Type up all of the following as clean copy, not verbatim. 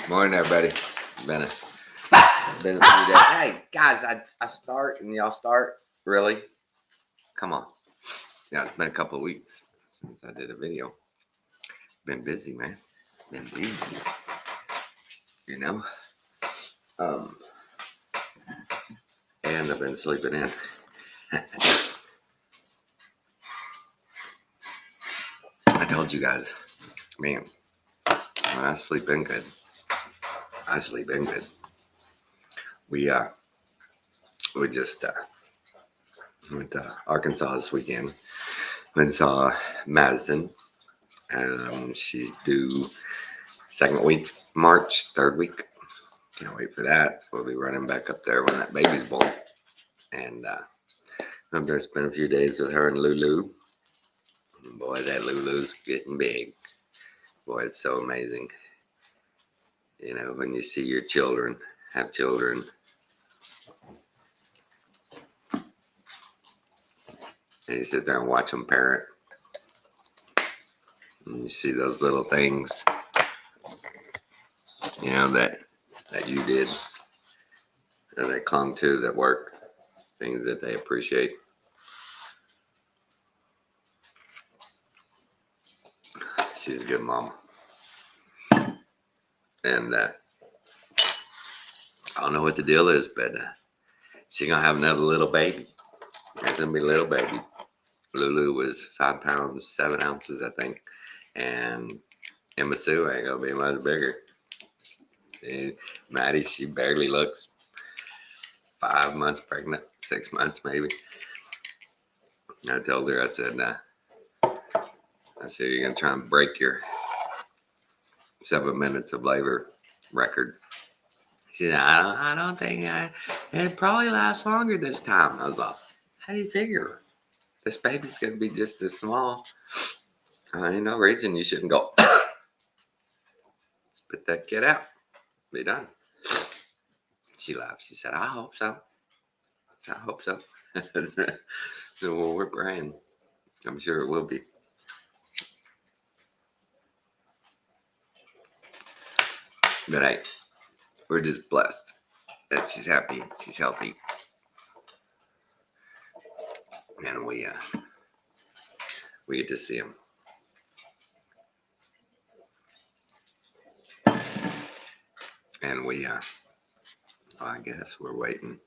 Morning, everybody. Been a, been a few days. Hey, guys, I start and y'all start. Really? Come on. Yeah, it's been a couple of weeks since I did a video. Been busy, man. Been busy. You know? Um, and I've been sleeping in. I told you guys, man, when I sleep in good, I sleep in good. We just went to Arkansas this weekend. Went and saw Madison. She's due second week, March, third week. Can't wait for that. We'll be running back up there when that baby's born. And I'm going to spend a few days with her and Lulu. And boy, that Lulu's getting big. Boy, it's so amazing. You know, when you see your children have children. And you sit there and watch them parent. And you see those little things, you know, that you did, that they clung to, that work, things that they appreciate. She's a good mom. And I don't know what the deal is, but she's going to have another little baby. It's going to be a little baby. Lulu was 5 pounds, 7 ounces, I think. And Emma Sue ain't going to be much bigger. And Maddie, she barely looks. 5 months pregnant, 6 months maybe. I told her, I said, you're going to try and break your 7 minutes of labor record. She said, I don't think it probably lasts longer this time. I was like, how do you figure? This baby's going to be just as small. Ain't no reason you shouldn't go, spit that kid out. Be done. She laughed. She said, I hope so. I hope so. So, well, we're praying. I'm sure it will be. But hey, we're just blessed that she's happy, she's healthy. And we get to see him. And I guess we're waiting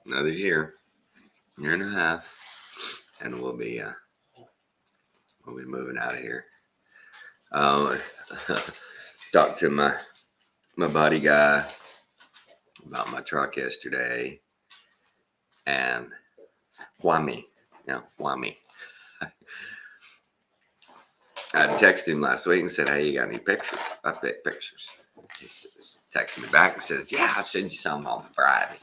another year and a half, and we'll be moving out of here. Talked to my buddy guy about my truck yesterday, and why me? I texted him last week and said, hey, you got any pictures? Update pictures. He texted me back and says, yeah, I'll send you some on Friday.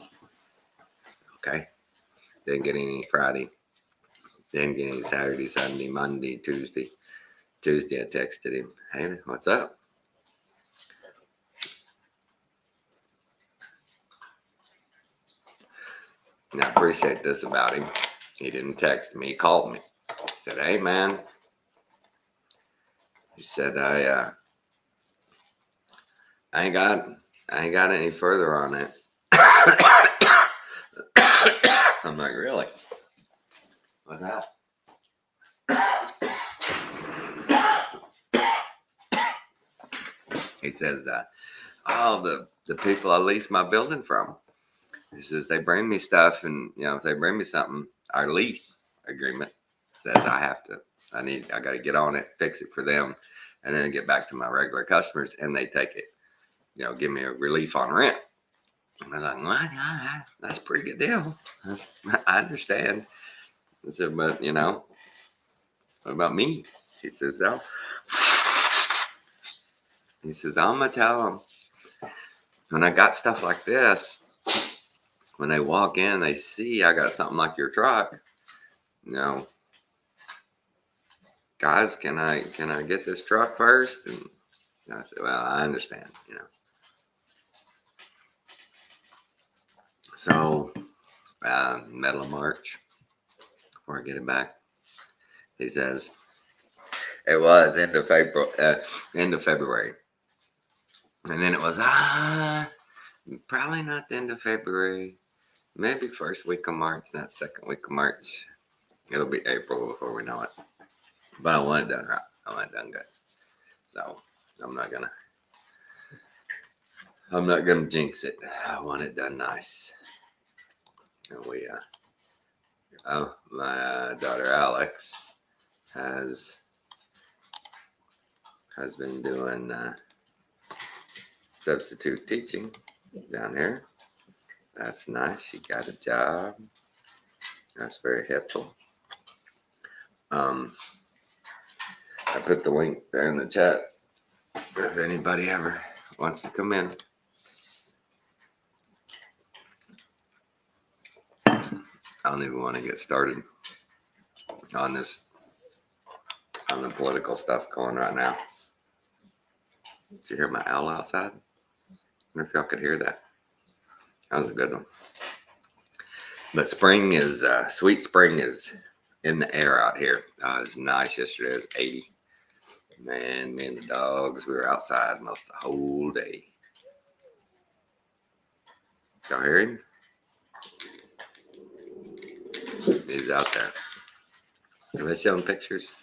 Okay. Didn't get any Friday. Didn't get any Saturday, Sunday, Monday, Tuesday. Tuesday I texted him, hey, what's up? And I appreciate this about him. He didn't text me, he called me. He said, hey, man. He said, I ain't got any further on it. I'm like, really? What's that? He says, the people I lease my building from. He says, they bring me stuff, and, you know, if they bring me something, our lease agreement says I got to get on it, fix it for them, and then get back to my regular customers, and they take it, you know, give me a relief on rent. And I was like, well, that's a pretty good deal. I understand. I said, but, you know, what about me? He says, oh. He says, I'm going to tell them, when I got stuff like this, when they walk in, they see I got something like your truck, you know, guys, can I get this truck first? And I said, well, I understand, you know. So, middle of March, before I get it back, he says, it was end of February. And then it was, probably not the end of February, maybe first week of March, not second week of March. It'll be April before we know it. But I want it done right. I want it done good. So I'm not gonna jinx it. I want it done nice. And my daughter Alex has been doing substitute teaching down here. That's nice. She got a job. That's very helpful. I put the link there in the chat if anybody ever wants to come in. I don't even want to get started on the political stuff going right now. Did you hear my owl outside? I wonder if y'all could hear that. That was a good one. But spring is, sweet spring is in the air out here. It was nice yesterday. It was 80. Man, me and the dogs, we were outside most of the whole day. Y'all hear him? He's out there. Have I shown pictures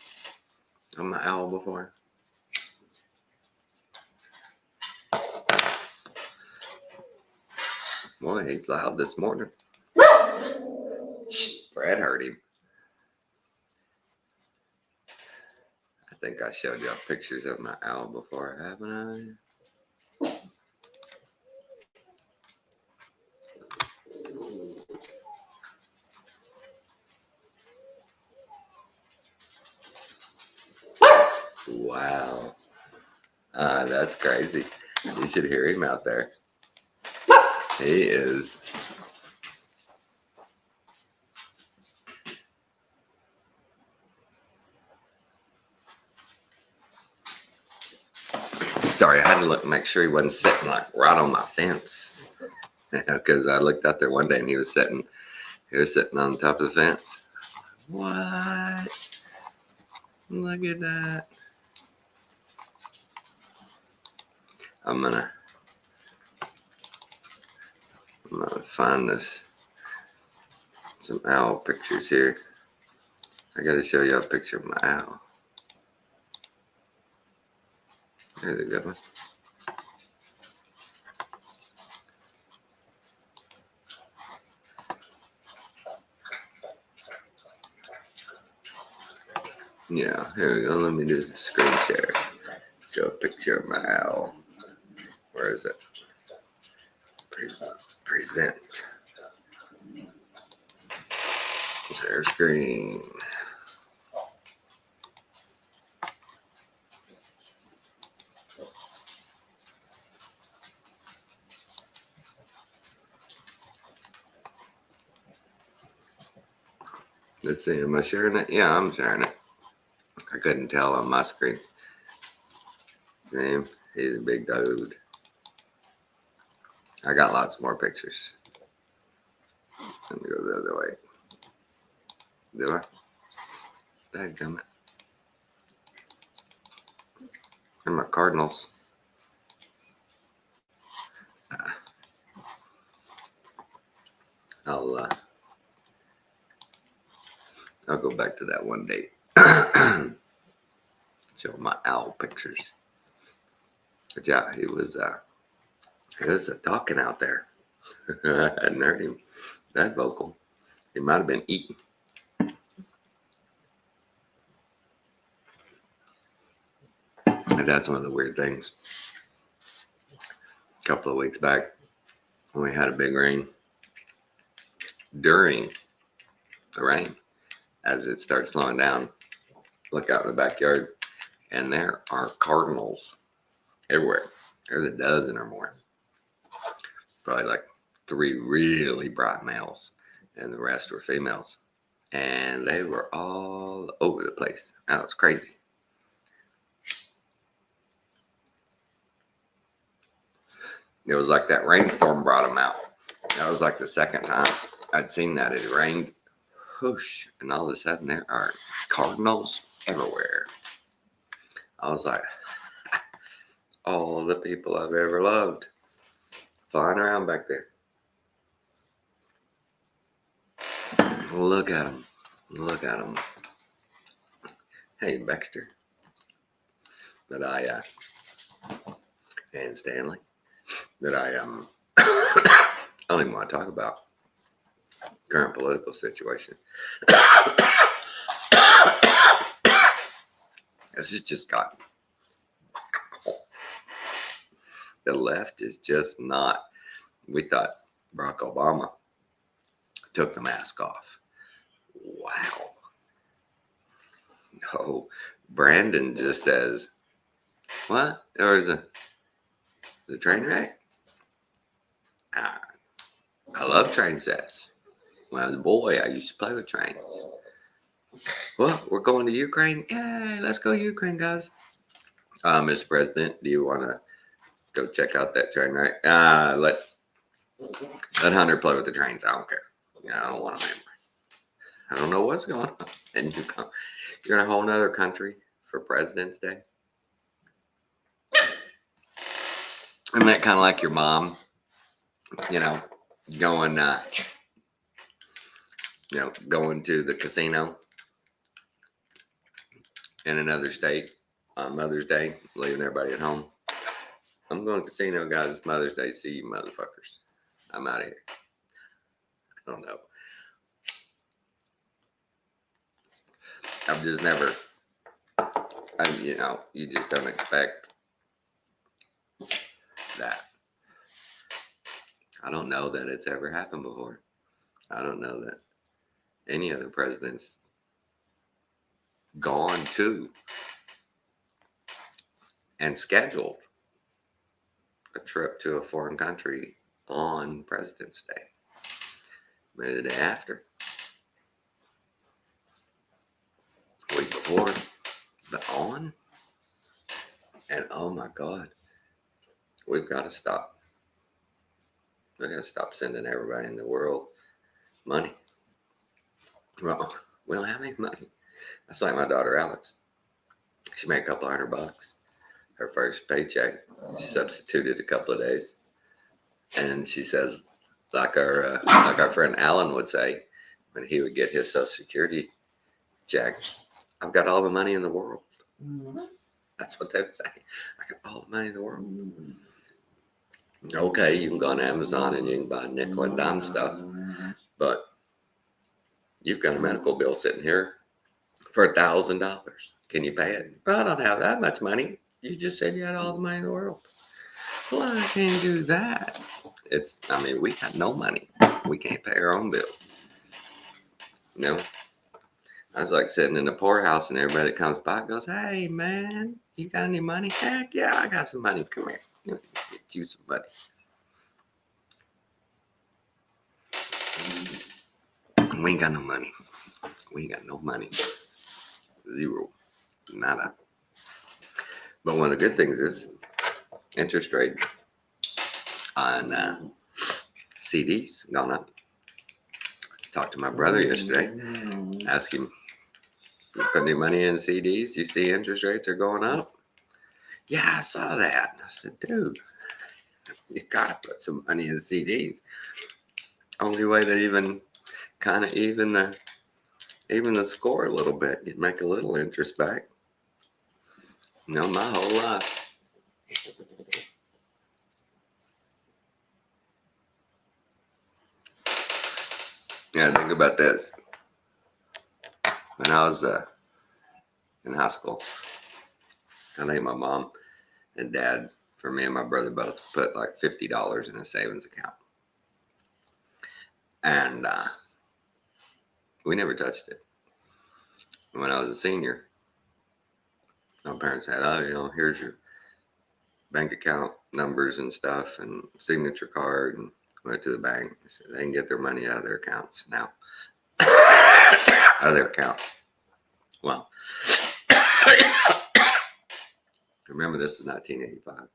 of my owl before? Boy, he's loud this morning. Brad heard him. I think I showed y'all pictures of my owl before, haven't I? Wow. That's crazy. You should hear him out there. He is. Sorry, I had to look, make sure he wasn't sitting like right on my fence. Because I looked out there one day and he was sitting on the top of the fence. What? Look at that. I'm gonna find some owl pictures here. I gotta show you a picture of my owl. There's a good one. Yeah, here we go. Let me do the screen share. Show a picture of my owl. Where is it? Present. Share screen. Let's see, am I sharing it? Yeah, I'm sharing it. I couldn't tell on my screen. See, he's a big dude. I got lots more pictures. Let me go the other way. Do I? Dadgummit. And my Cardinals. I'll go back to that one day. Show my owl pictures. But yeah, he was talking out there. I hadn't heard him that vocal. He might have been eating. And that's one of the weird things. A couple of weeks back, when we had a big rain, during the rain, as it starts slowing down, look out in the backyard, and there are cardinals everywhere. There's a dozen or more. Probably like 3 really bright males, and the rest were females. And they were all over the place. That was crazy. It was like that rainstorm brought them out. That was like the second time I'd seen that. It rained, whoosh, and all of a sudden there are cardinals everywhere. I was like, all the people I've ever loved flying around back there. Well, look at them. Look at them. Hey, Baxter. That and Stanley. That I don't even want to talk about current political situation. This has just gotten. The left is just not. We thought Barack Obama took the mask off. Wow. No, Brandon just says, what? There was a train wreck? I love train sets. When I was a boy, I used to play with trains. What? We're going to Ukraine? Yay, let's go Ukraine, guys. Mr. President, do you want to go check out that train wreck? Let Hunter play with the trains. I don't care. I don't want him anymore. I don't know what's going on. And you're in a whole nother country for President's Day. Isn't that kind of like your mom, going, going to the casino in another state on Mother's Day, leaving everybody at home? I'm going to the casino, guys. It's Mother's Day. See you, motherfuckers. I'm out of here. I don't know. I've just never, you just don't expect that. I don't know that it's ever happened before. I don't know that any other president's gone to and scheduled a trip to a foreign country on President's Day. Maybe the day after. Week before. But on. And oh my God. We've got to stop. We've got to stop sending everybody in the world money. Well, we don't have any money. That's like my daughter Alex. She made a couple $100. Her first paycheck. She substituted a couple of days. And she says, like our friend Alan would say, when he would get his Social Security check, I've got all the money in the world. Mm-hmm. That's what they would say. I got all the money in the world. Okay, you can go on Amazon and you can buy nickel and dime stuff, but you've got a medical bill sitting here for $1,000. Can you pay it? Well, I don't have that much money. You just said you had all the money in the world. Well, I can't do that. We got no money. We can't pay our own bill. I was like sitting in the poorhouse and everybody that comes by goes, hey, man, you got any money? Heck yeah, I got some money. Come here. Get you some money. We ain't got no money. We ain't got no money. Zero. Nada. But one of the good things is interest rate on CDs gone up. Talked to my brother yesterday. Asked him, you put any money in CDs? You see interest rates are going up? Yeah, I saw that. I said, dude, you gotta put some money in CDs. Only way to even kind of even the score a little bit. You make a little interest back. My whole life. Yeah, think about this. When I was in high school, I think my mom and dad, for me and my brother both, put like $50 in a savings account. And we never touched it. When I was a senior, my parents said, here's your bank account numbers and stuff and signature card, and went to the bank. So they can get their money out of their accounts now. Out of their account. Well, remember this is 1985.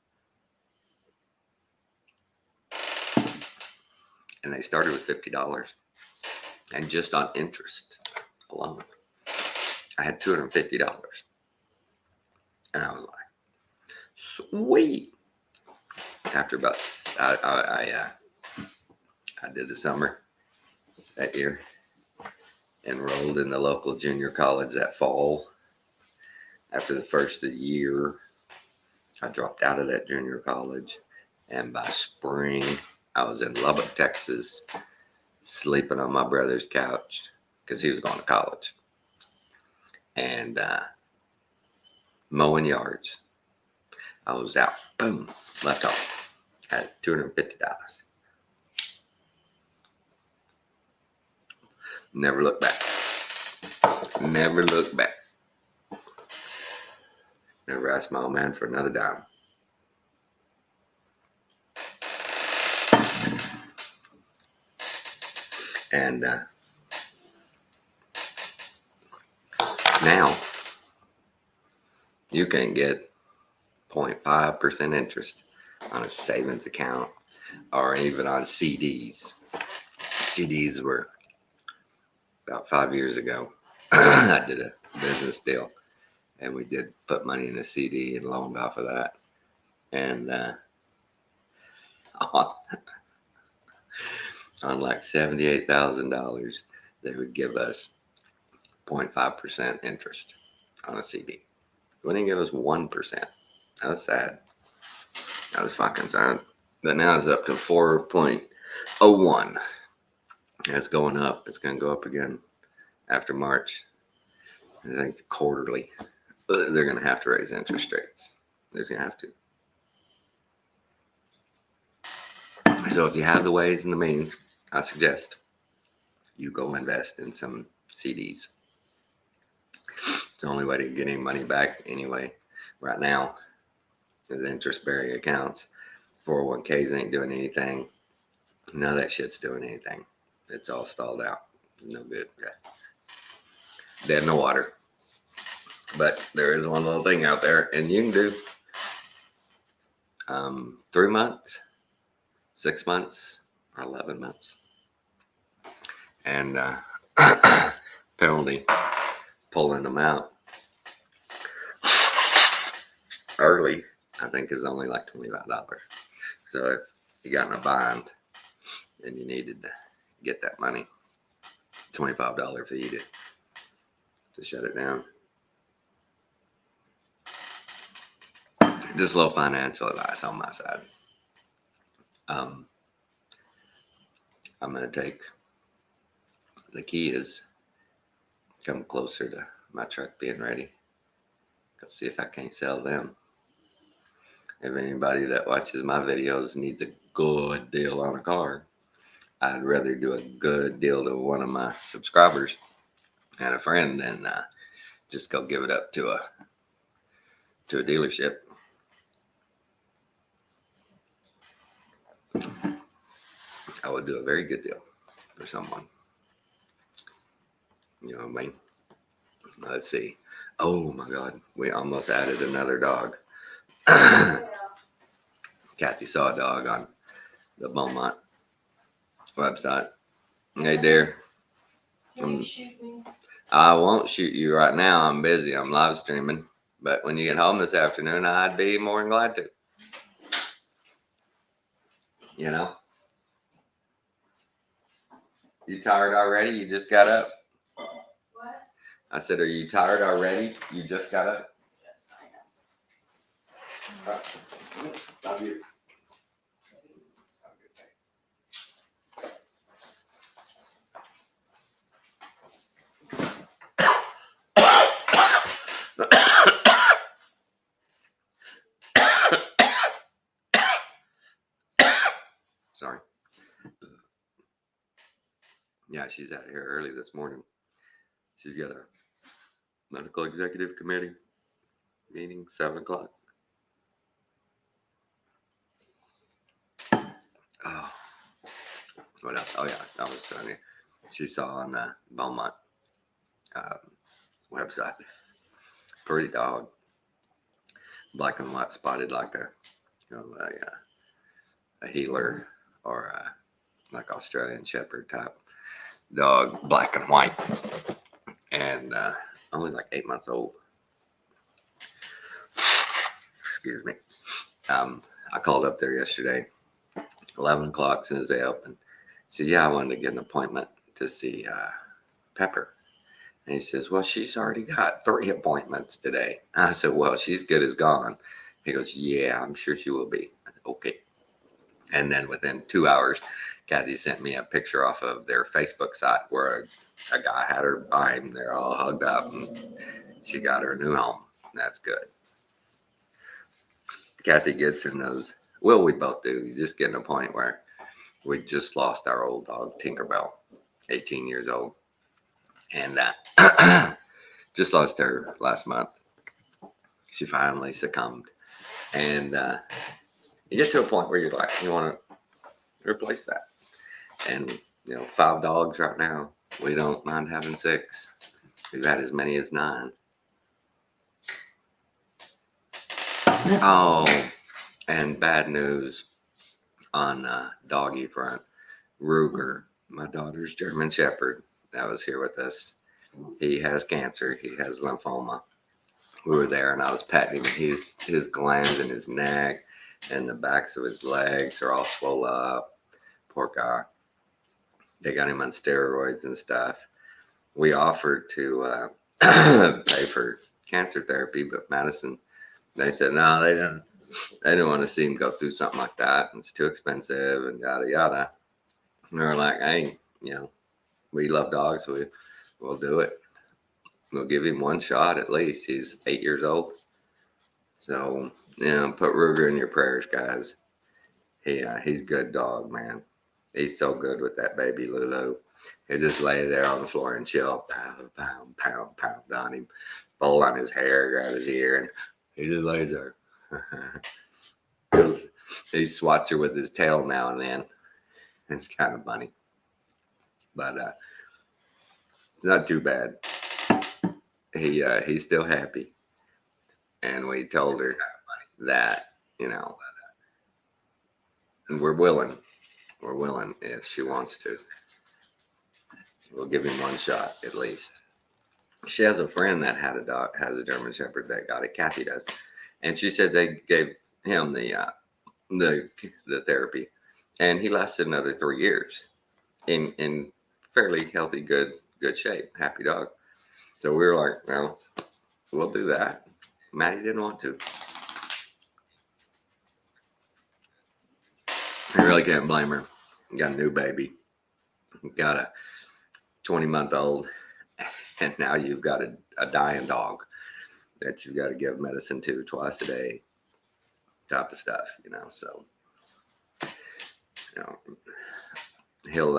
And they started with $50. And just on interest alone, I had $250. And I was like, Sweet. After about, I did the summer that year. Enrolled in the local junior college that fall. After the first of the year, I dropped out of that junior college. And by spring, I was in Lubbock, Texas, sleeping on my brother's couch because he was going to college. And mowing yards. I was out. Boom. Left off. Had $250. Never looked back. Never looked back. Never asked my old man for another dime. And now you can get 0.5% interest on a savings account or even on CDs. CDs were about 5 years ago. I did a business deal and we did put money in a CD and loaned off of that. And on like $78,000, they would give us 0.5% interest on a CD. They wouldn't give us 1%. That was sad. That was fucking sad. But now it's up to 4.01. It's going up. It's going to go up again after March. I think quarterly. They're going to have to raise interest rates. They're going to have to. So if you have the ways and the means, I suggest you go invest in some CDs. It's the only way to get any money back anyway. Right now, the interest-bearing accounts, 401ks ain't doing anything. None of that shit's doing anything. It's all stalled out. No good. Dead in the water. But there is one little thing out there, and you can do 3 months, 6 months, or 11 months. And penalty, pulling them out early, I think is only like $25. So if you got in a bind and you needed to get that money, $25 fee to shut it down. Just a little financial advice on my side. I'm going to take, the key is come closer to my truck being ready. Let's see if I can't sell them. If anybody that watches my videos needs a good deal on a car, I'd rather do a good deal to one of my subscribers and a friend than just go give it up to a dealership. I would do a very good deal for someone. You know what I mean? Let's see. Oh my God, we almost added another dog. Kathy saw a dog on the Beaumont website. Hey, dear. I won't shoot you right now. I'm busy. I'm live streaming. But when you get home this afternoon, I'd be more than glad to. You know? You tired already? You just got up? What? I said, are you tired already? You just got up? Yes, I am. Love you. Sorry. Yeah, she's out of here early this morning. She's got a medical executive committee meeting, 7 o'clock. Oh, what else? Oh, yeah, that was funny. She saw on the Beaumont website. Pretty dog. Black and white, spotted like a healer or like Australian Shepherd type dog, black and white, and only like 8 months old. Excuse me. I called up there yesterday, 11 o'clock, as soon as they opened. I said, yeah, I wanted to get an appointment to see Pepper. And he says, well, she's already got 3 appointments today. I said, well, she's good as gone. He goes, yeah, I'm sure she will be. I said, okay. And then within 2 hours, Kathy sent me a picture off of their Facebook site where a guy had her by him. They're all hugged up, and she got her a new home. That's good. Kathy gets in those. Well, we both do. You just get in a point where we just lost our old dog, Tinkerbell, 18 years old. And just lost her last month. She finally succumbed. And you get to a point where you're like, you want to replace that. And, 5 dogs right now. We don't mind having 6. We've had as many as 9. Oh, and bad news on doggy front. Ruger, my daughter's German Shepherd, that was here with us. He has cancer. He has lymphoma. We were there, and I was petting him. His glands in his neck and the backs of his legs are all swollen up. Poor guy. They got him on steroids and stuff. We offered to pay for cancer therapy, but Madison, they said no, they didn't. They didn't want to see him go through something like that. It's too expensive and yada yada. And we were like, hey, we love dogs. We'll do it. We'll give him 1 shot at least. He's 8 years old. So, put Ruger in your prayers, guys. He's a good dog, man. He's so good with that baby Lulu. He'll just lay there on the floor and chill, pound, pound, pound, pound on him, pull on his hair, grab his ear, and he just lays there. He swats her with his tail now and then. It's kind of funny, but it's not too bad. He's still happy, and we told her that we're willing if she wants to. We'll give him 1 shot at least. She has a friend that had a dog, has a German Shepherd that got it. Kathy does, and she said they gave him the therapy, and he lasted another 3 years in fairly healthy, good shape, happy dog. So we were like, well, we'll do that. Maddie didn't want to. I really can't blame her. Got a new baby, got a 20-month-old, and now you've got a dying dog that you've got to give medicine to twice a day, type of stuff, So, he'll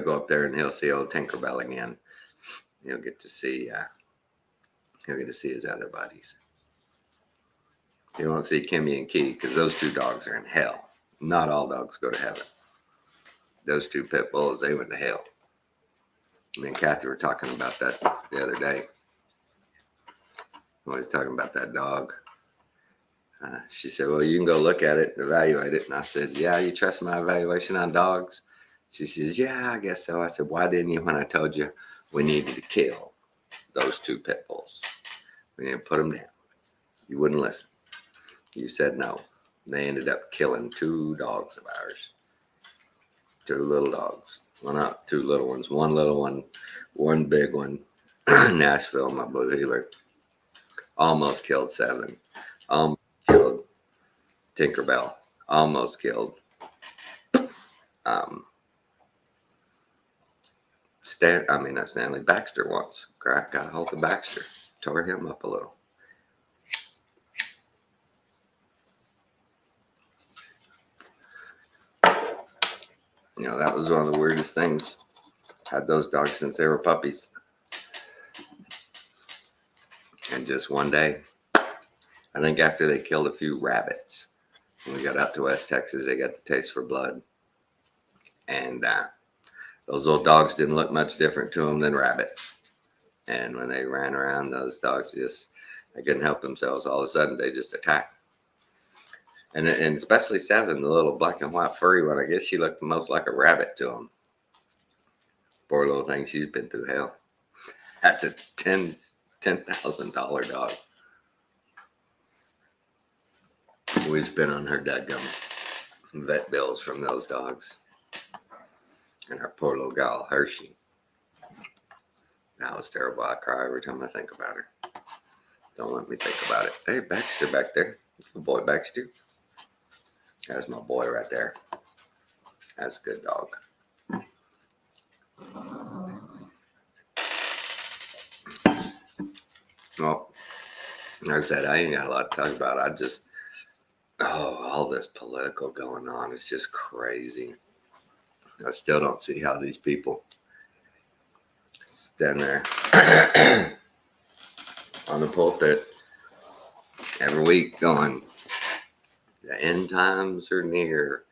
go up there and he'll see old Tinkerbell again. He'll get to see his other buddies. He won't see Kimmy and Key because those 2 dogs are in hell. Not all dogs go to heaven. Those 2 pit bulls, they went to hell. Me and Kathy were talking about that the other day. I was talking about that dog. She said, well, you can go look at it and evaluate it. And I said, yeah, you trust my evaluation on dogs? She says, yeah, I guess so. I said, why didn't you when I told you we needed to kill those 2 pit bulls? We need to put them down. You wouldn't listen. You said no. They ended up killing 2 dogs of ours. 2 little dogs. Well, not 2 little ones. 1 little one, 1 big one. Nashville, my blue heeler. Almost killed 7. Almost killed Tinkerbell. Almost killed not Stanley, Baxter once. Crack got a hold of Baxter. Tore him up a little. That was one of the weirdest things. Had those dogs since they were puppies. And just one day, I think after they killed a few rabbits, when we got out to West Texas, they got the taste for blood. And those little dogs didn't look much different to them than rabbits. And when they ran around, those dogs they couldn't help themselves. All of a sudden, they just attacked. And especially 7, the little black and white furry one, I guess she looked the most like a rabbit to him. Poor little thing, she's been through hell. That's a $10,000 dog. we spent on her dadgum vet bills from those dogs. And our poor little gal, Hershey. That was terrible. I cry every time I think about her. Don't let me think about it. Hey, Baxter back there. It's the boy Baxter. That's my boy right there. That's a good dog. Well, like I said, I ain't got a lot to talk about. All this political going on is just crazy. I still don't see how these people stand there on the pulpit every week going, the end times are near.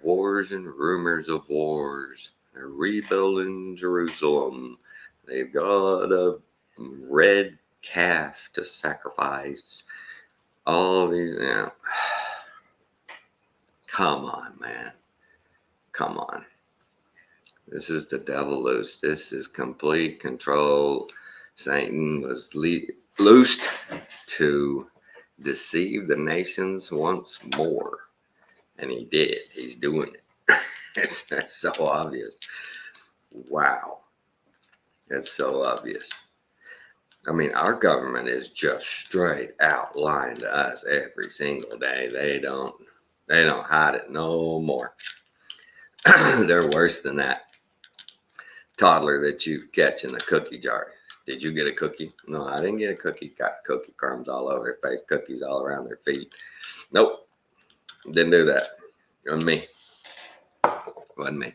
Wars and rumors of wars. They're rebuilding Jerusalem. They've got a red calf to sacrifice. All these, come on, man. Come on. This is the devil loose. This is complete control. Satan was loosed to deceive the nations once more. And he did. He's doing it. It's so obvious. Wow. It's so obvious. I mean, our government is just straight out lying to us every single day. They don't hide it no more. They're worse than that toddler that you catch in a cookie jar. Did you get a cookie? No, I didn't get a cookie. Got cookie crumbs all over their face, cookies all around their feet. Nope. Didn't do that. Wasn't me. Wasn't me.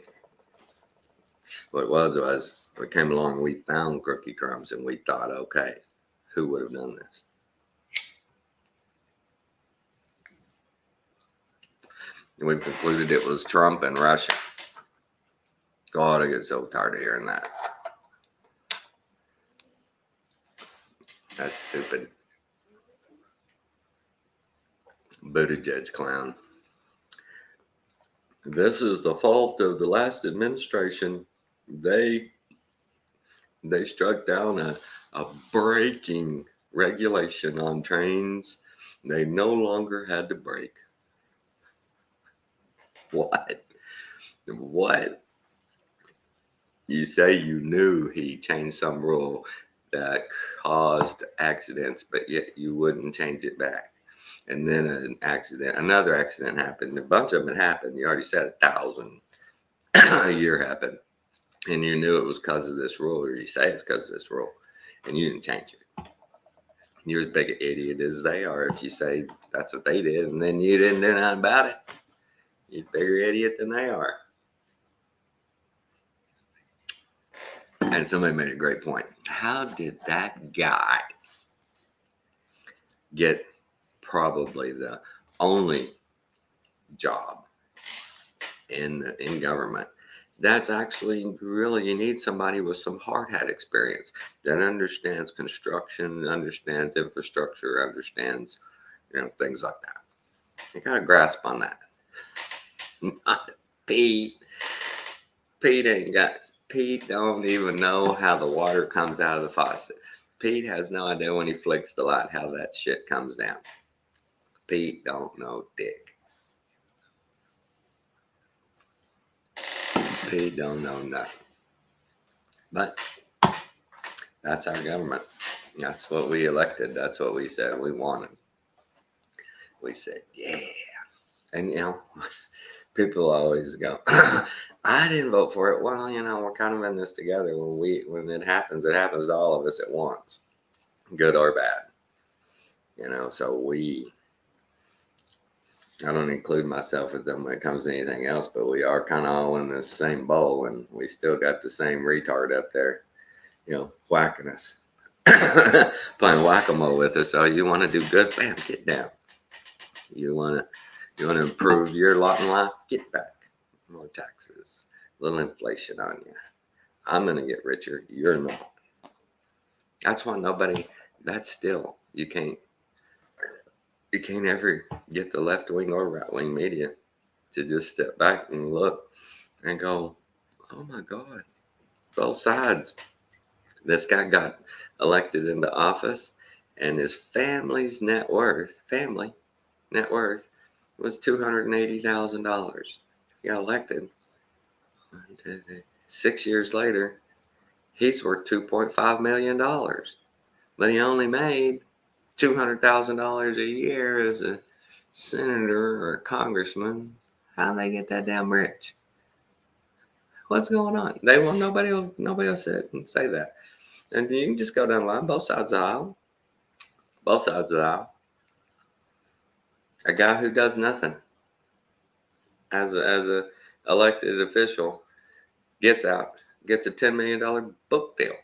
What it was we came along and we found cookie crumbs and we thought, okay, who would have done this? And we've concluded it was Trump and Russia. God, I get so tired of hearing that. That's stupid. Buttigieg clown. This is the fault of the last administration. They struck down a braking regulation on trains. They no longer had to brake. What? What? You say you knew he changed some rule that caused accidents, but yet you wouldn't change it back. And then another accident happened. A bunch of them had happened. You already said 1,000 a year happened. And you knew it was because of this rule, or you say it's because of this rule, and you didn't change it. You're as big an idiot as they are if you say that's what they did, and then you didn't do nothing about it. You're a bigger idiot than they are. And somebody made a great point. How did that guy get probably the only job in government? That's actually really, you need somebody with some hard hat experience that understands construction, understands infrastructure, understands, things like that. You got a grasp on that. Not Pete. Pete don't even know how the water comes out of the faucet. Pete has no idea when he flicks the light how that shit comes down. Pete don't know dick. Pete don't know nothing. But that's our government. That's what we elected. That's what we said we wanted. We said, yeah. And, people always go, I didn't vote for it. Well, we're kind of in this together. When it happens to all of us at once, good or bad. So I don't include myself with them when it comes to anything else, but we are kind of all in the same bowl, and we still got the same retard up there, whacking us, playing whack-a-mole with us. So you want to do good, bam, get down. You want to improve your lot in life, get back. More taxes, a little inflation on you. I'm going to get richer. You're not. That's why you can't ever get the left wing or right wing media to just step back and look and go, oh my God, both sides. This guy got elected into office and his family's net worth, net worth was $280,000. He got elected. 6 years later, he's worth $2.5 million. But he only made $200,000 a year as a senator or a congressman. How'd they get that damn rich? What's going on? They won't. Nobody will sit and say that. And you can just go down the line, both sides of the aisle. Both sides of the aisle. A guy who does nothing as a elected official gets out, gets a $10 million book deal.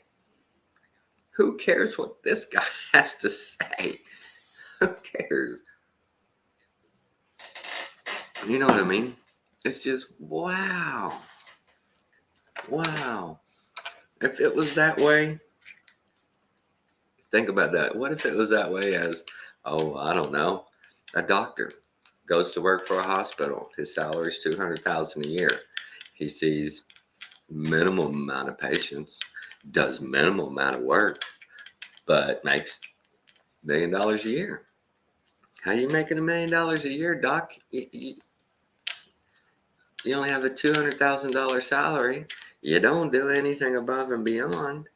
Who cares what this guy has to say? Who cares? You know what I mean? It's just, wow. Wow. If it was that way, think about that. What if it was that way as, I don't know, a doctor goes to work for a hospital. His salary is $200,000 a year. He sees minimal amount of patients, does minimal amount of work, but makes $1 million a year. How you making $1 million a year, doc? You only have a $200,000 salary. You don't do anything above and beyond.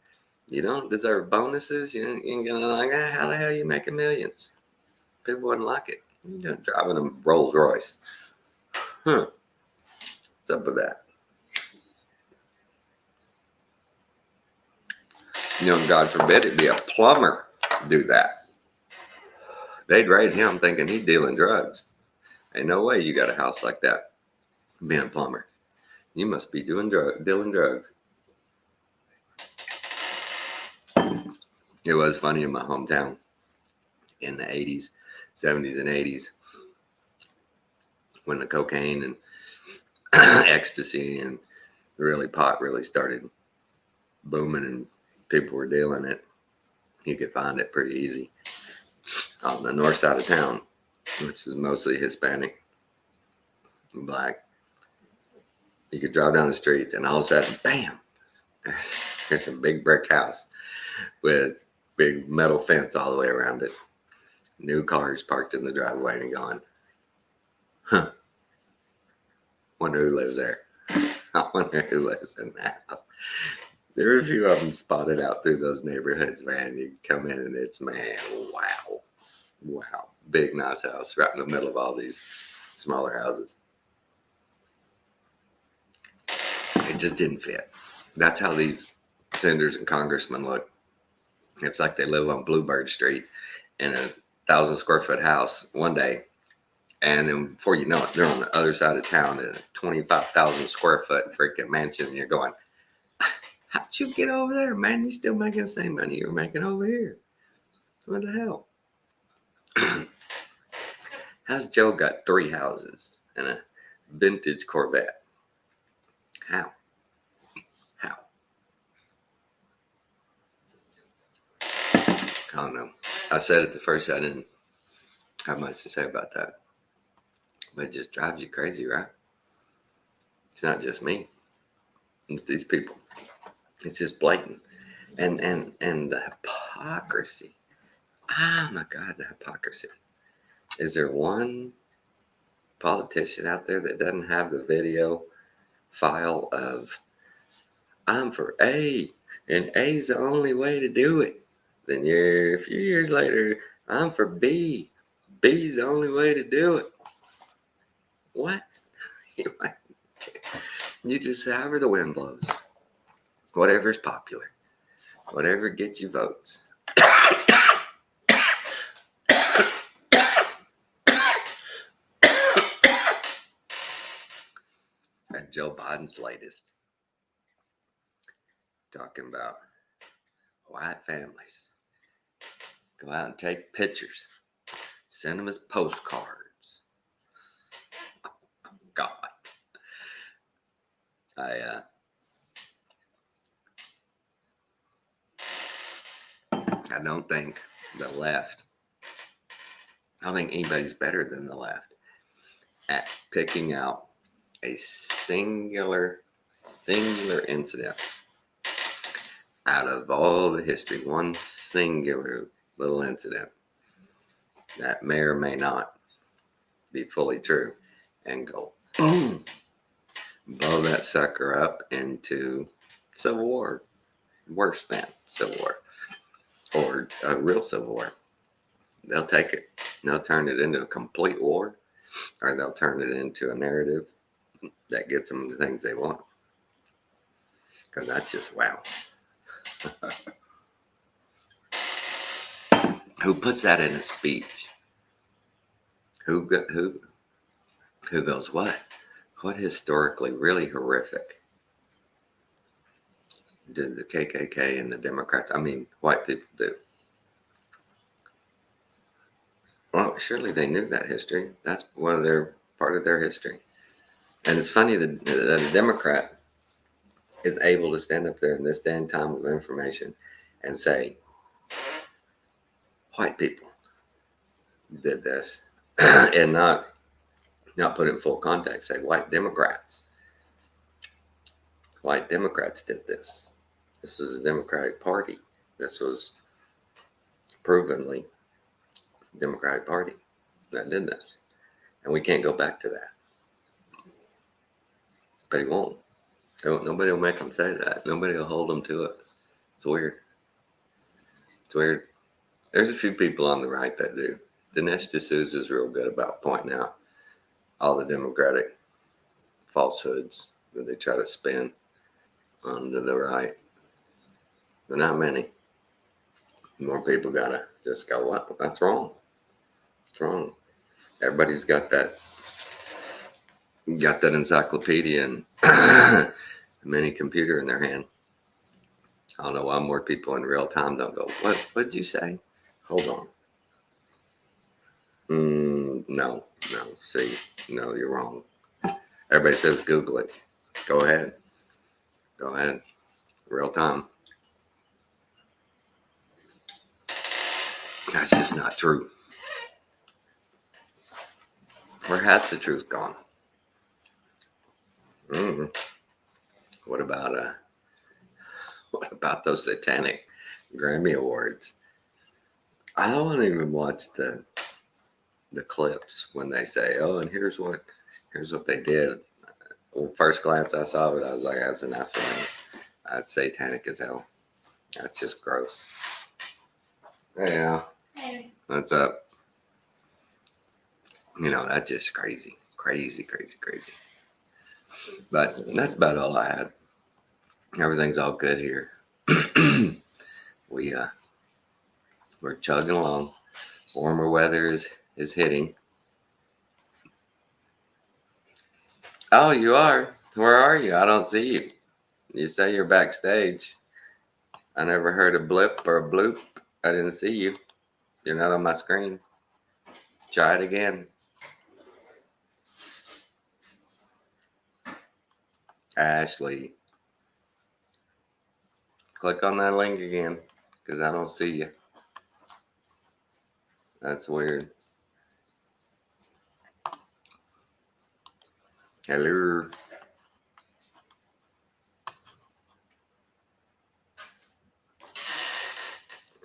You don't deserve bonuses. You ain't gonna like, how the hell you making millions? People wouldn't like it. You're driving a Rolls Royce. What's up with that? God forbid it be a plumber do that. They'd rate him thinking he's dealing drugs. Ain't no way you got a house like that being a plumber. You must be dealing drugs. It was funny in my hometown in the 80s, 70s, and 80s when the cocaine and ecstasy and pot really started booming and people were dealing it. You could find it pretty easy on the north side of town, which is mostly Hispanic and black. You could drive down the streets and all of a sudden, bam, there's a big brick house with big metal fence all the way around it. New cars parked in the driveway and gone. Wonder who lives there. I wonder who lives in that house. There are a few of them spotted out through those neighborhoods, man. You come in and it's, man, wow. Wow. Big, nice house right in the middle of all these smaller houses. It just didn't fit. That's how these senators and congressmen look. It's like they live on Bluebird Street in a 1,000 square foot house one day. And then before you know it, they're on the other side of town in a 25,000 square foot freaking mansion. And you're going, how'd you get over there, man? You're still making the same money you were making over here. What the hell? How's Joe got 3 houses and a vintage Corvette? How? I don't know. I said it the first, I didn't have much to say about that. But it just drives you crazy, right? It's not just me. It's these people. It's just blatant. And the hypocrisy. Oh my God, the hypocrisy. Is there one politician out there that doesn't have the video file of, I'm for A, and A's the only way to do it? Then a few years later, I'm for B. B's the only way to do it. What? You just however the wind blows. Whatever's popular. Whatever gets you votes. And Joe Biden's latest. Talking about white families. Go out and take pictures. Send them as postcards. God. I don't think the left, I don't think anybody's better than the left at picking out a singular incident out of all the history, one singular little incident that may or may not be fully true, and go boom, blow that sucker up into civil war, worse than civil war, or a real civil war. They'll take it, they'll turn it into a complete war, or they'll turn it into a narrative that gets them the things they want. Because that's just wow. Who puts that in a speech? Who goes what? What historically really horrific did the KKK and the Democrats, I mean, white people do? Well, surely they knew that history. That's part of their history. And it's funny that a Democrat is able to stand up there in this day and time of information and say, white people did this, and not put it in full context. Say white Democrats did this. This was a Democratic Party. This was provenly Democratic Party that did this, and we can't go back to that. But he won't. Nobody will make him say that. Nobody will hold him to it. It's weird. It's weird. There's a few people on the right that do. Dinesh D'Souza is real good about pointing out all the Democratic falsehoods that they try to spin onto the right. But not many. More people gotta just go, what? That's wrong. It's wrong. Everybody's got that encyclopedia and a mini computer in their hand. I don't know why more people in real time don't go, what did you say? Hold on. No. See, no, you're wrong. Everybody says Google it. Go ahead. Real time. That's just not true. Where has the truth gone? What about those satanic Grammy Awards? I don't even watch the clips when they say, "Oh, and here's what they did." Well, first glance I saw it, I was like, "That's enough for me. That's satanic as hell. That's just gross." Yeah. Hey. What's up? That's just crazy. But that's about all I had. Everything's all good here. We're chugging along. Warmer weather is hitting. Oh, you are? Where are you? I don't see you. You say you're backstage. I never heard a blip or a bloop. I didn't see you. You're not on my screen. Try it again. Ashley. Click on that link again, because I don't see you. That's weird. Hello.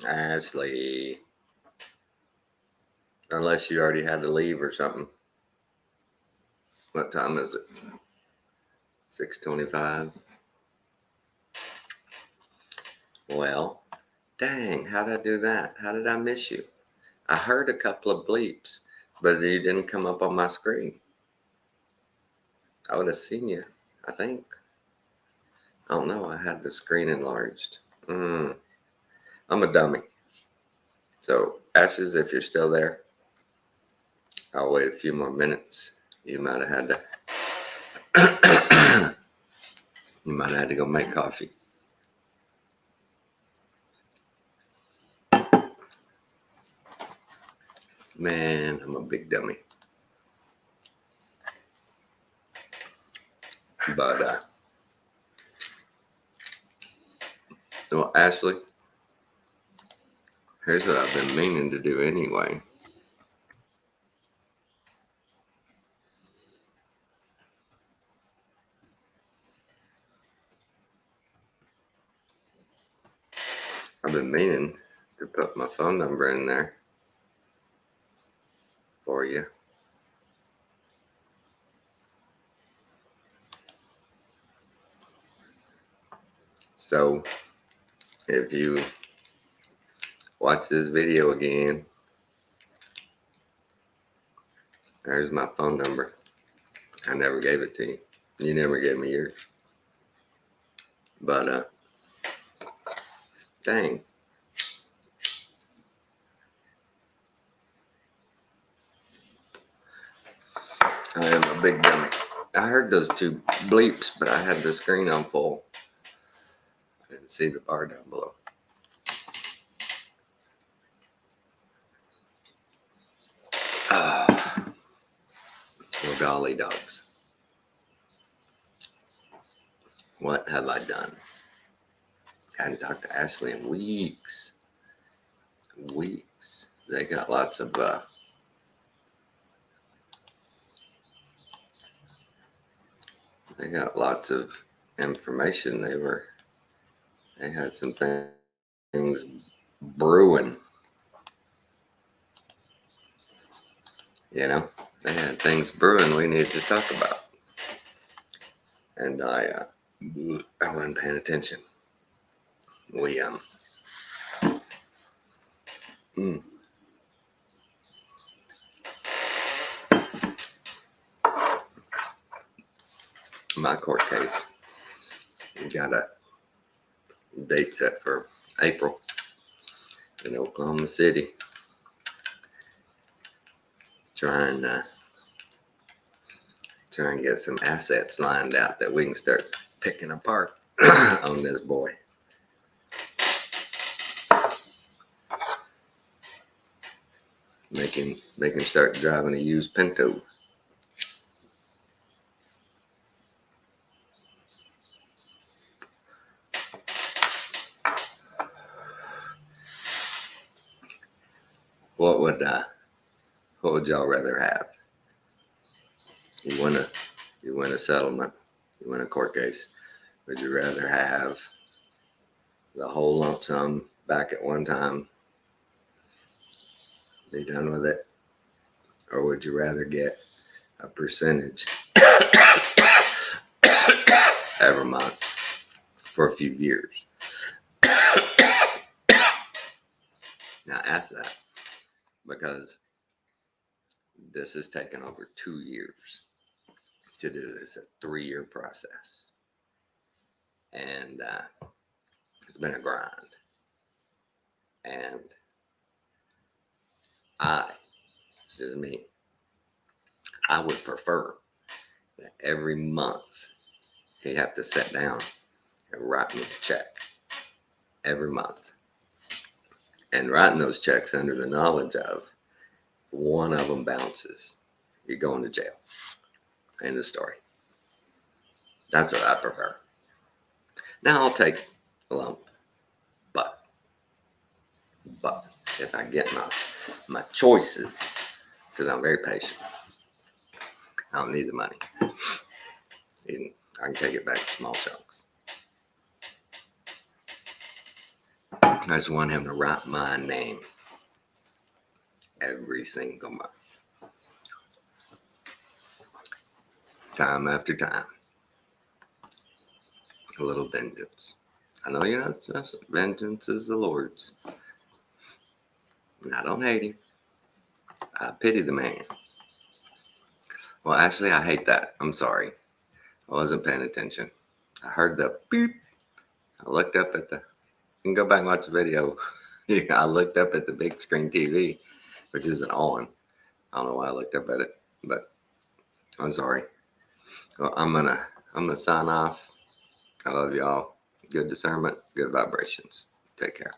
Ashley. Unless you already had to leave or something. What time is it? 6:25. Well, dang, how did I do that? How did I miss you? I heard a couple of bleeps, but you didn't come up on my screen. I would have seen you, I think. I don't know. I had the screen enlarged. I'm a dummy. So, Ashes, if you're still there, I'll wait a few more minutes. You might have had to. You might have had to go make coffee. Man, I'm a big dummy. But, well, Ashley, here's what I've been meaning to do anyway. I've been meaning to put my phone number in there for you. So if you watch this video again, there's my phone number. I never gave it to you. You never gave me yours. But dang. I am a big dummy. I heard those two bleeps, but I had the screen on full. I didn't see the bar down below. Well, golly dogs. What have I done? I hadn't talked to Ashley in weeks. Weeks. They got lots of information. They had some things brewing. You know, they had things brewing we needed to talk about. And I wasn't paying attention. My court case, we got a date set for April in Oklahoma City. Try and get some assets lined out that we can start picking apart on this boy. Make him start driving a used Pinto. What would y'all rather have? You win a settlement, you win a court case. Would you rather have the whole lump sum back at one time, be done with it? Or would you rather get a percentage every month for a few years? Now ask that, because this has taken over 2 years to do this, a 3-year process. And it's been a grind. And this is me, I would prefer that every month you have to sit down and write me a check every month. And writing those checks under the knowledge of one of them bounces, you're going to jail. End of story. That's what I prefer. Now I'll take a lump, but if I get my choices, because I'm very patient, I don't need the money. I can take it back in small chunks. I just want him to write my name every single month, time after time. A little vengeance. I know you're not special. Vengeance is the Lord's. And I don't hate him. I pity the man. Well, actually, I hate that. I'm sorry. I wasn't paying attention. I heard the beep. I looked up at you can go back and watch the video. I looked up at the big screen TV, which isn't on. I don't know why I looked up at it, but I'm sorry. Well, I'm gonna sign off. I love y'all. Good discernment, good vibrations. Take care.